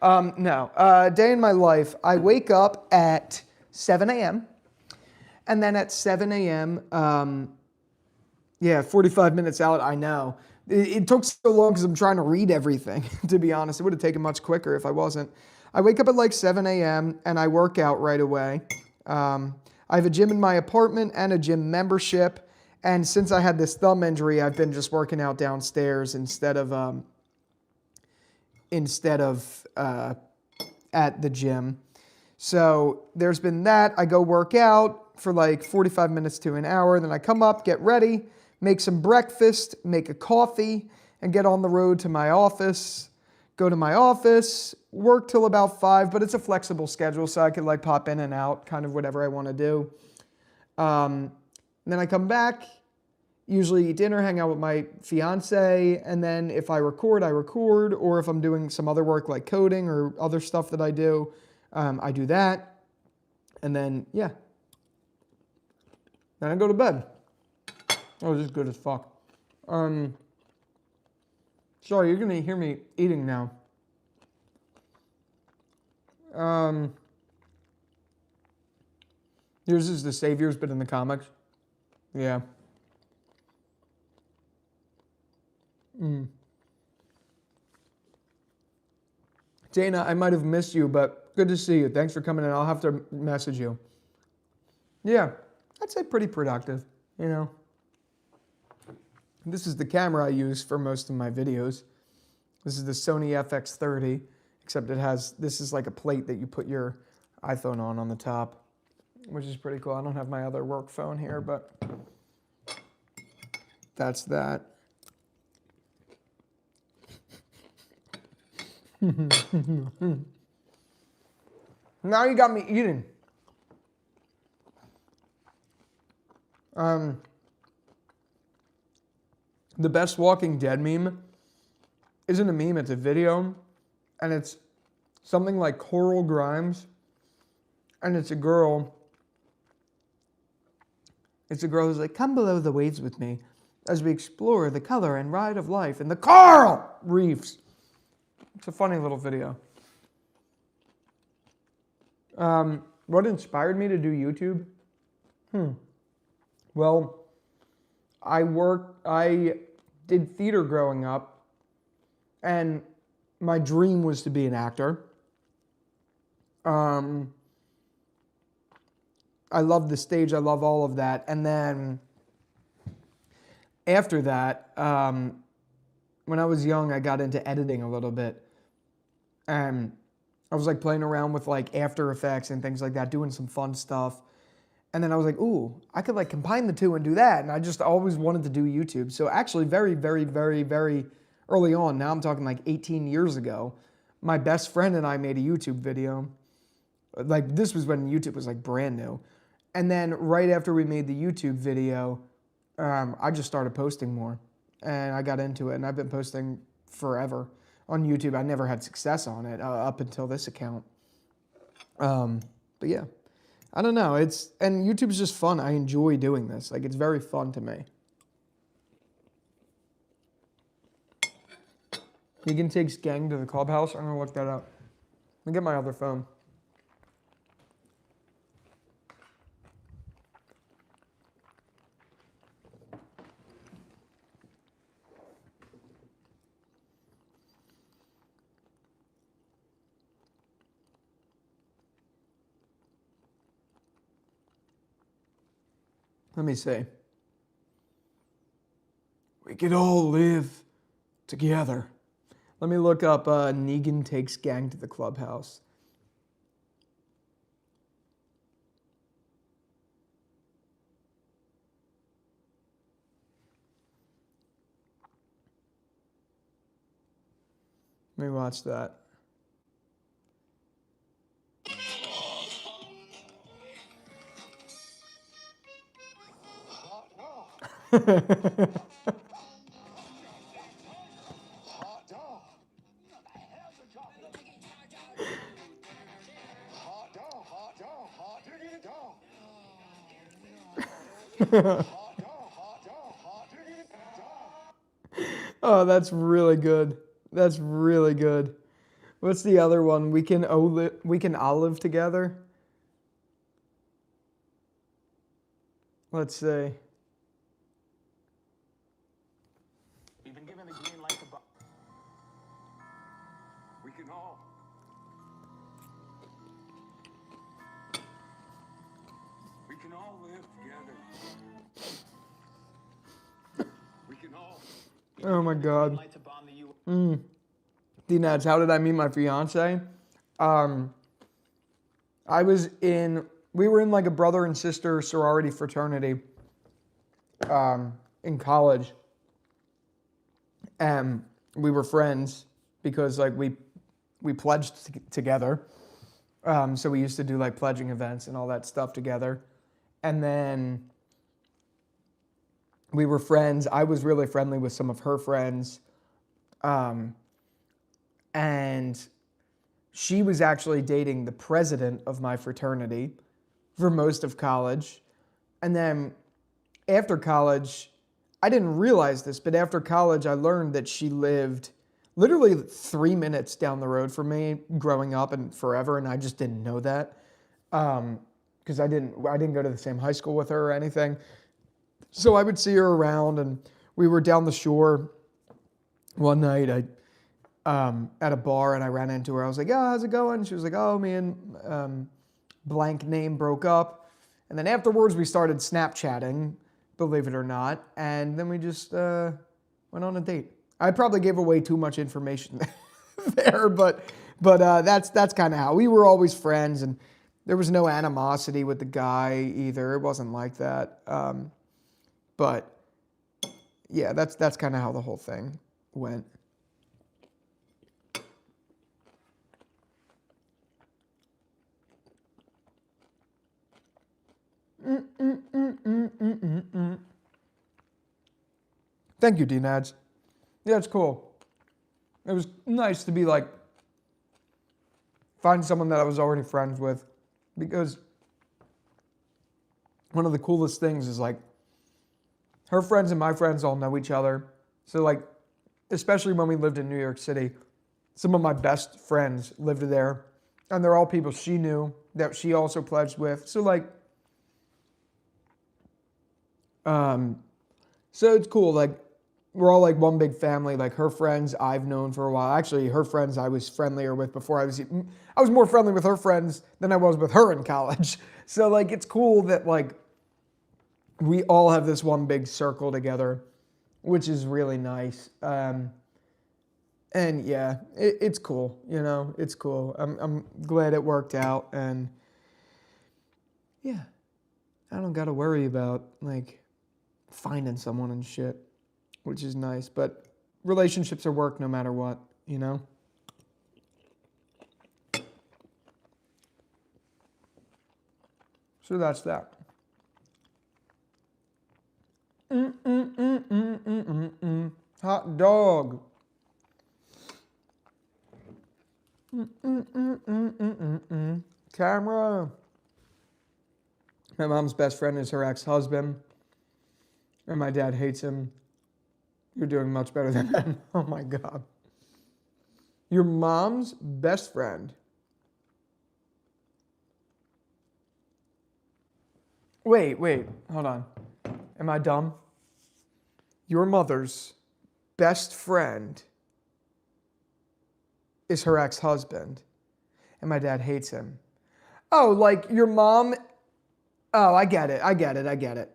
Day in my life. I wake up at 7 a.m. And then at 7 a.m., 45 minutes out, I know. It took so long because I'm trying to read everything, to be honest. It would have taken much quicker if I wasn't. I wake up at like 7 a.m. and I work out right away. I have a gym in my apartment and a gym membership. And since I had this thumb injury, I've been just working out downstairs instead of at the gym. So there's been that. I go work out for like 45 minutes to an hour. Then I come up, get ready, make some breakfast, make a coffee, and get on the road to my office. Go to my office, work till about 5, but it's a flexible schedule, so I could like pop in and out, kind of whatever I want to do. Then I come back, usually eat dinner, hang out with my fiance, and then if I record, I record, or if I'm doing some other work like coding or other stuff that I do that. And then, then I go to bed. Oh, this is good as fuck. Sorry, you're gonna hear me eating now. Yours is the Saviors, but in the comics. Yeah. Dana, I might have missed you, but good to see you. Thanks for coming in. I'll have to message you. Yeah, I'd say pretty productive, you know. This is the camera I use for most of my videos. This is the Sony FX30, except this is like a plate that you put your iPhone on the top, which is pretty cool. I don't have my other work phone here, but that's that. Now you got me eating. The best Walking Dead meme isn't a meme, it's a video. And it's something like Coral Grimes. And it's a girl. It's a girl who's like, come below the waves with me as we explore the color and ride of life in the coral reefs. It's a funny little video. What inspired me to do YouTube? Well, I did theater growing up, and my dream was to be an actor. I love the stage, I love all of that. And then after that, when I was young, I got into editing a little bit. And I was like playing around with like After Effects and things like that, doing some fun stuff. And then I was like, ooh, I could like combine the two and do that. And I just always wanted to do YouTube. So actually very, very, very, very early on, now I'm talking like 18 years ago, my best friend and I made a YouTube video. Like this was when YouTube was like brand new. And then right after we made the YouTube video, I just started posting more. And I got into it. And I've been posting forever on YouTube. I never had success on it up until this account. But yeah. I don't know. And YouTube's just fun. I enjoy doing this. Like, it's very fun to me. Negan takes gang to the clubhouse. I'm going to look that up. Let me get my other phone. Let me see. We could all live together. Let me look up Negan takes gang to the clubhouse. Let me watch that. Oh, that's really good. That's really good. What's the other one? We can olive together. Let's see. We've been given the green light to we can all. We can all live together. We can all. Oh my God. D-Nads, how did I meet my fiance? We were in like a brother and sister sorority fraternity in college. And we were friends because like we pledged together. So we used to do like pledging events and all that stuff together. And then we were friends. I was really friendly with some of her friends. And she was actually dating the president of my fraternity for most of college. And then after college, I didn't realize this, but after college, I learned that she lived literally 3 minutes down the road from me growing up and forever. And I just didn't know that. Because I didn't go to the same high school with her or anything. So I would see her around, and we were down the shore one night. At a bar, and I ran into her. I was like, "Yeah, how's it going?" She was like, "Oh, me and blank name broke up." And then afterwards, we started Snapchatting, believe it or not. And then we just went on a date. I probably gave away too much information there, but that's kind of how we were always friends, and there was no animosity with the guy either. It wasn't like that. But yeah, that's kind of how the whole thing went. Thank you, D-Nads. Yeah, it's cool. It was nice to be like, find someone that I was already friends with, because one of the coolest things is like, her friends and my friends all know each other. So like, especially when we lived in New York City, some of my best friends lived there, and they're all people she knew that she also pledged with. So like, so it's cool. Like, we're all like one big family. Like, her friends I've known for a while. Actually, her friends I was friendlier with before. I was more friendly with her friends than I was with her in college. So like, it's cool that like we all have this one big circle together, which is really nice. And yeah, it's cool. You know, it's cool. I'm glad it worked out, and yeah, I don't got to worry about like finding someone and shit, which is nice. But relationships are work no matter what, you know? So that's that. Hot dog. Camera. My mom's best friend is her ex-husband, and my dad hates him. You're doing much better than him. Oh my God. Your mom's best friend. Wait, hold on. Am I dumb? Your mother's best friend is her ex-husband, and my dad hates him. Oh, like your mom. Oh, I get it.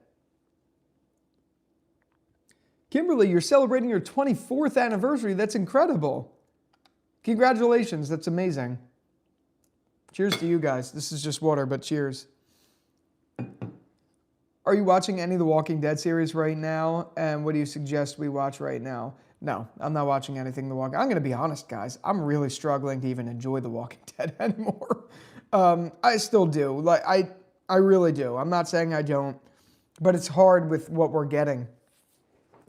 Kimberly, you're celebrating your 24th anniversary. That's incredible. Congratulations. That's amazing. Cheers to you guys. This is just water, but cheers. Are you watching any of the Walking Dead series right now? And what do you suggest we watch right now? No, I'm not watching anything The Walking. I'm going to be honest, guys. I'm really struggling to even enjoy The Walking Dead anymore. I still do. Like I really do. I'm not saying I don't, but it's hard with what we're getting,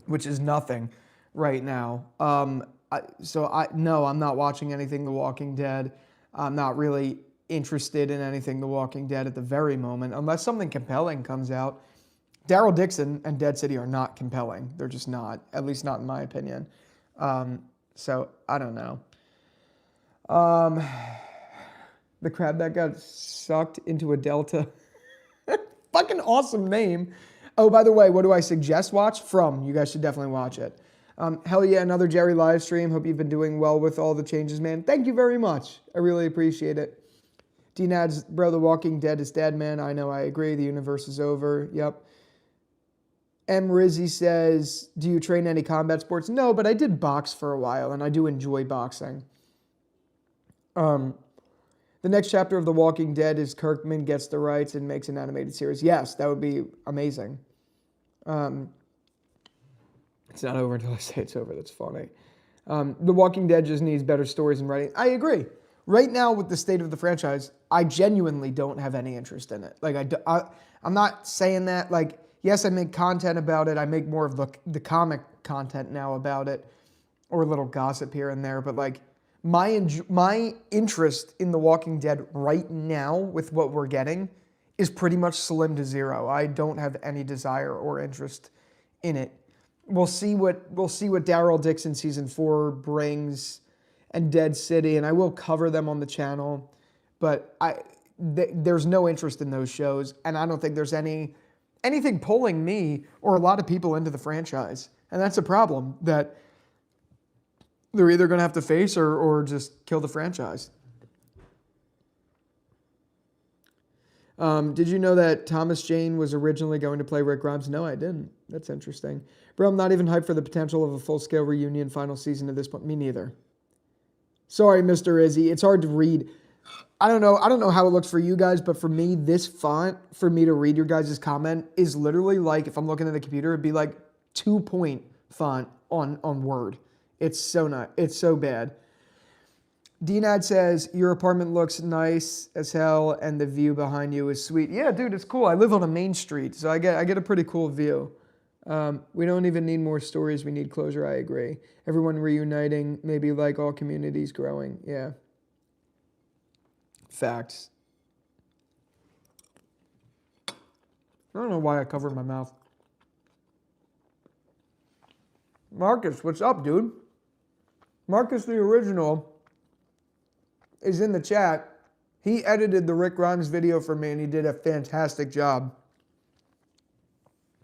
which is nothing right now. No, I'm not watching anything The Walking Dead. I'm not really interested in anything The Walking Dead at the very moment, unless something compelling comes out. Daryl Dixon and Dead City are not compelling. They're just not, at least not in my opinion. So I don't know. The crab that got sucked into a delta. Fucking awesome name. Oh, by the way, what do I suggest watch? From. You guys should definitely watch it. Hell yeah, another Jerry live stream. Hope you've been doing well with all the changes, man. Thank you very much. I really appreciate it. D-Nad's bro, The Walking Dead is dead, man. I know, I agree. The universe is over. Yep. M. Rizzy says, do you train any combat sports? No, but I did box for a while, and I do enjoy boxing. The next chapter of The Walking Dead is Kirkman gets the rights and makes an animated series. Yes, that would be amazing. It's not over until I say it's over. That's funny. The Walking Dead just needs better stories and writing. I agree. Right now, with the state of the franchise, I genuinely don't have any interest in it. Like, I'm not saying that. Like, yes, I make content about it. I make more of the comic content now about it, or a little gossip here and there. But like, my interest in The Walking Dead right now, with what we're getting, is pretty much slim to zero. I don't have any desire or interest in it. We'll see what Daryl Dixon season 4 brings, and Dead City, and I will cover them on the channel, but there's no interest in those shows, and I don't think there's anything pulling me or a lot of people into the franchise, and that's a problem that they're either going to have to face or just kill the franchise. Did you know that Thomas Jane was originally going to play Rick Grimes? No, I didn't. That's interesting. Bro, I'm not even hyped for the potential of a full-scale reunion final season at this point. Me neither. Sorry, Mr. Izzy. It's hard to read. I don't know how it looks for you guys, but for me, this font, for me to read your guys' comment, is literally like, if I'm looking at the computer, it'd be like 2-point font on Word. It's so bad. DNAD says, your apartment looks nice as hell, and the view behind you is sweet. Yeah, dude, it's cool. I live on a main street, so I get a pretty cool view. We don't even need more stories. We need closure. I agree. Everyone reuniting, maybe like all communities growing. Yeah. Facts. I don't know why I covered my mouth. Marcus, what's up, dude? Marcus the Original is in the chat. He edited the Rick Grimes video for me, and he did a fantastic job.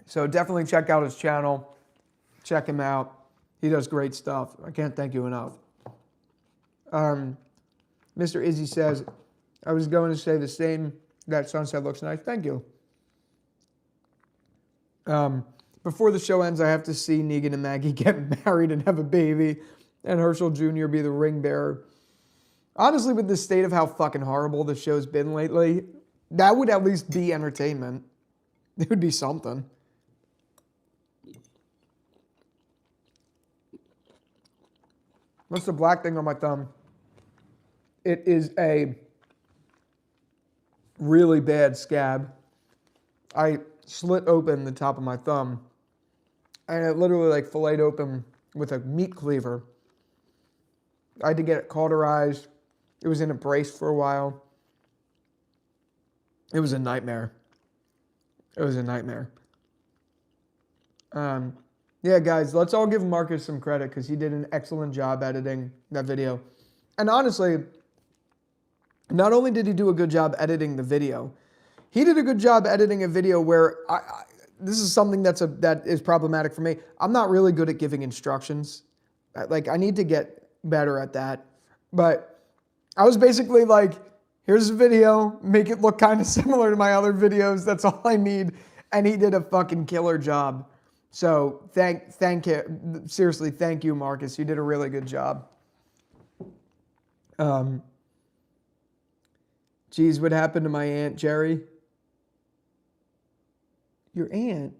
So definitely check out his channel. Check him out. He does great stuff. I can't thank you enough. Mr. Izzy says, I was going to say the same. That sunset looks nice. Thank you. Before the show ends, I have to see Negan and Maggie get married and have a baby. and Herschel Jr. be the ring bearer. Honestly, with the state of how fucking horrible the show's been lately, that would at least be entertainment. It would be something. What's the black thing on my thumb? It is a really bad scab. I slit open the top of my thumb, and it literally like filleted open with a meat cleaver. I had to get it cauterized. It was in a brace for a while. It was a nightmare. It was a nightmare. Yeah, guys, let's all give Marcus some credit because he did an excellent job editing that video. And honestly, not only did he do a good job editing the video, he did a good job editing a video where this is something that is problematic for me. I'm not really good at giving instructions. Like, I need to get better at that. But I was basically like, here's a video, make it look kind of similar to my other videos. That's all I need. And he did a fucking killer job. So thank you. Seriously, thank you, Marcus. You did a really good job. Geez, what happened to my Aunt Jerry? Your aunt?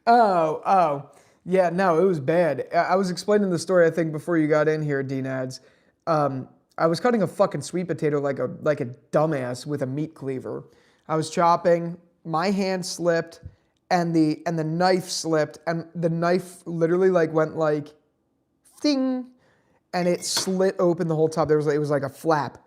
Oh. Yeah, no, it was bad. I was explaining the story, I think, before you got in here, D-Nads. I was cutting a fucking sweet potato like a dumbass with a meat cleaver. I was chopping, my hand slipped, and the knife slipped, and the knife literally like went like, ding, and it slit open the whole top. It was like a flap.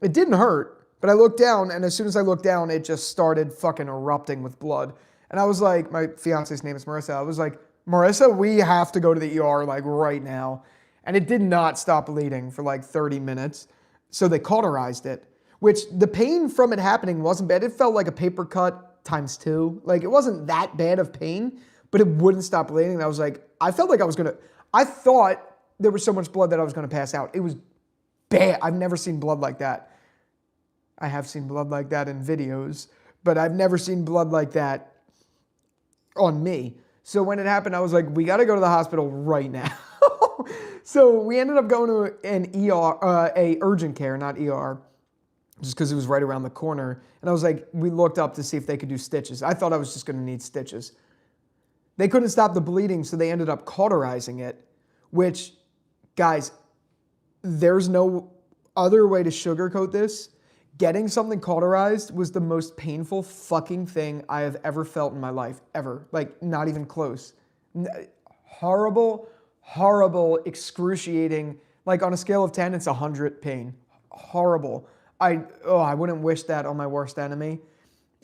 It didn't hurt, but I looked down, and as soon as I looked down, it just started fucking erupting with blood. And I was like, my fiance's name is Marissa. I was like, Marissa, we have to go to the ER like right now. And it did not stop bleeding for like 30 minutes. So they cauterized it, which the pain from it happening wasn't bad. It felt like a paper cut times 2. Like, it wasn't that bad of pain, but it wouldn't stop bleeding. And I was like, I felt like I thought there was so much blood that I was going to pass out. It was bad. I've never seen blood like that. I have seen blood like that in videos, but I've never seen blood like that on me. So when it happened, I was like, we got to go to the hospital right now. So we ended up going to an ER, a urgent care, not ER, just because it was right around the corner. And I was like, we looked up to see if they could do stitches. I thought I was just going to need stitches. They couldn't stop the bleeding, so they ended up cauterizing it, which, guys, there's no other way to sugarcoat this. Getting something cauterized was the most painful fucking thing I have ever felt in my life, ever. Like, not even close. Horrible, excruciating. Like, on a scale of 10, it's 100 pain. Horrible. I wouldn't wish that on my worst enemy.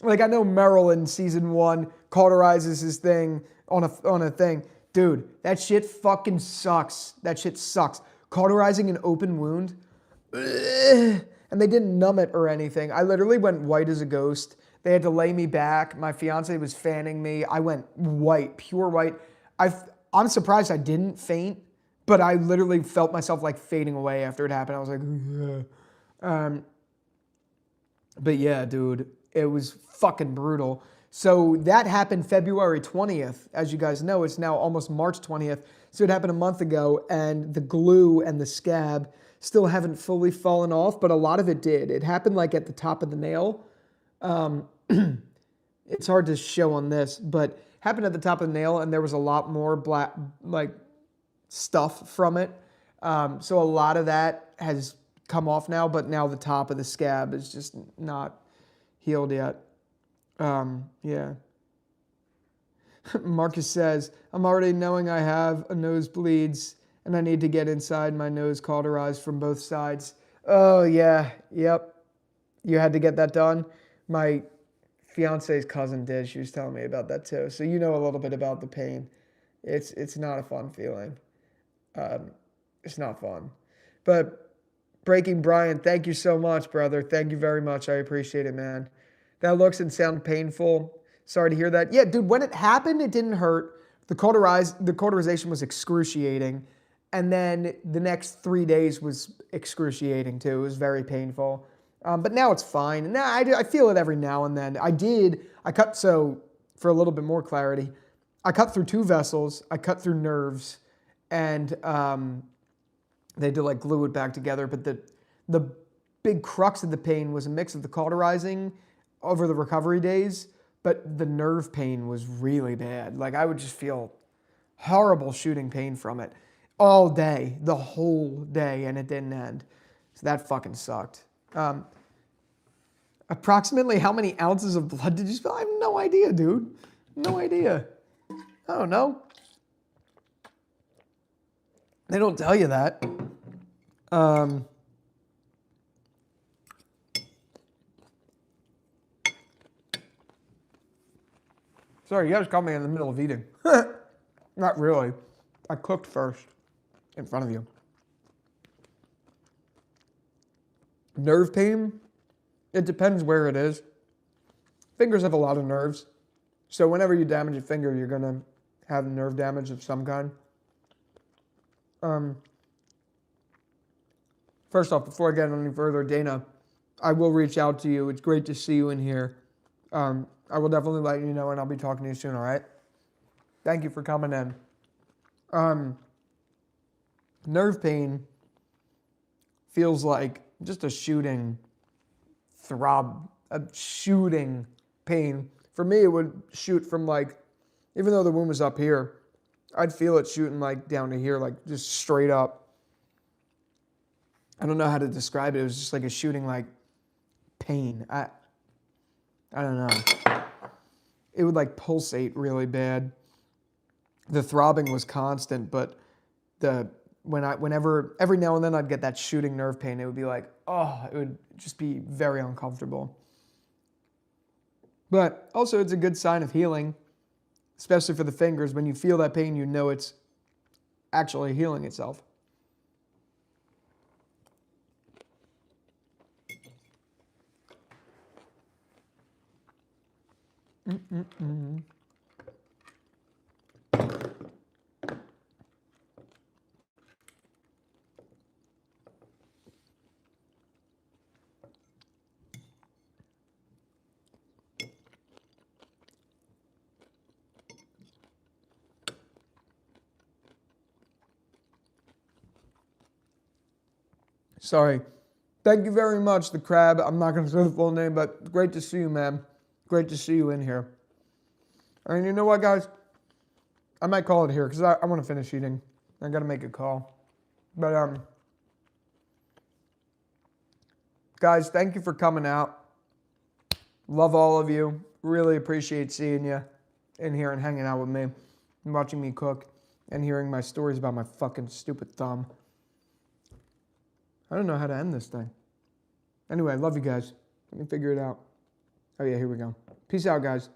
Like, I know Merrill in season 1 cauterizes his thing on a thing. Dude, that shit fucking sucks. That shit sucks. Cauterizing an open wound. Ugh. And they didn't numb it or anything. I literally went white as a ghost. They had to lay me back. My fiance was fanning me. I went white, pure white. I'm surprised I didn't faint, but I literally felt myself like fading away after it happened. I was like, ugh. But yeah, dude, it was fucking brutal. So that happened February 20th. As you guys know, it's now almost March 20th. So it happened a month ago, and the glue and the scab still haven't fully fallen off, but a lot of it did. It happened like at the top of the nail. It's hard to show on this, but happened at the top of the nail, and there was a lot more black, like, stuff from it. So a lot of that has come off now, but now the top of the scab is just not healed yet. Yeah. Marcus says, I'm already knowing I have a nosebleeds and I need to get inside my nose cauterized from both sides. Oh, yeah. Yep. You had to get that done? My fiance's cousin did. She was telling me about that too. So you know a little bit about the pain. It's not a fun feeling. It's not fun. But Breaking Brian, thank you so much, brother. Thank you very much. I appreciate it, man. That looks and sounds painful. Sorry to hear that. Yeah, dude, when it happened, it didn't hurt. The cauterization was excruciating. And then the next 3 days was excruciating too. It was very painful. But now it's fine. Now I feel it every now and then. So for a little bit more clarity, I cut through 2 vessels. I cut through nerves, and they had to like glue it back together. But the big crux of the pain was a mix of the cauterizing over the recovery days, but the nerve pain was really bad. Like I would just feel horrible shooting pain from it all day, the whole day, and it didn't end. So that fucking sucked. Approximately how many ounces of blood did you spill? I have no idea, dude. No idea. I don't know. They don't tell you that. Sorry, you guys caught me in the middle of eating. Not really. I cooked first in front of you. Nerve pain, it depends where it is. Fingers have a lot of nerves. So whenever you damage a finger, you're going to have nerve damage of some kind. First off, before I get any further, Dana, I will reach out to you. It's great to see you in here. I will definitely let you know, and I'll be talking to you soon, all right? Thank you for coming in. Nerve pain feels like just a shooting throb, a shooting pain. For me, it would shoot from like, even though the wound was up here, I'd feel it shooting like down to here, like just straight up. I don't know how to describe it. It was just like a shooting like pain. I don't know. It would like pulsate really bad. The throbbing was constant, but whenever every now and then I'd get that shooting nerve pain, it would be like, oh, it would just be very uncomfortable. But also it's a good sign of healing, especially for the fingers. When you feel that pain, you know it's actually healing itself. Sorry. Thank you very much, the crab. I'm not going to say the full name, but great to see you, man. Great to see you in here. And you know what, guys? I might call it here because I want to finish eating. I got to make a call. But, guys, thank you for coming out. Love all of you. Really appreciate seeing you in here and hanging out with me and watching me cook and hearing my stories about my fucking stupid thumb. I don't know how to end this thing. Anyway, love you guys. Let me figure it out. Oh, yeah, here we go. Peace out, guys.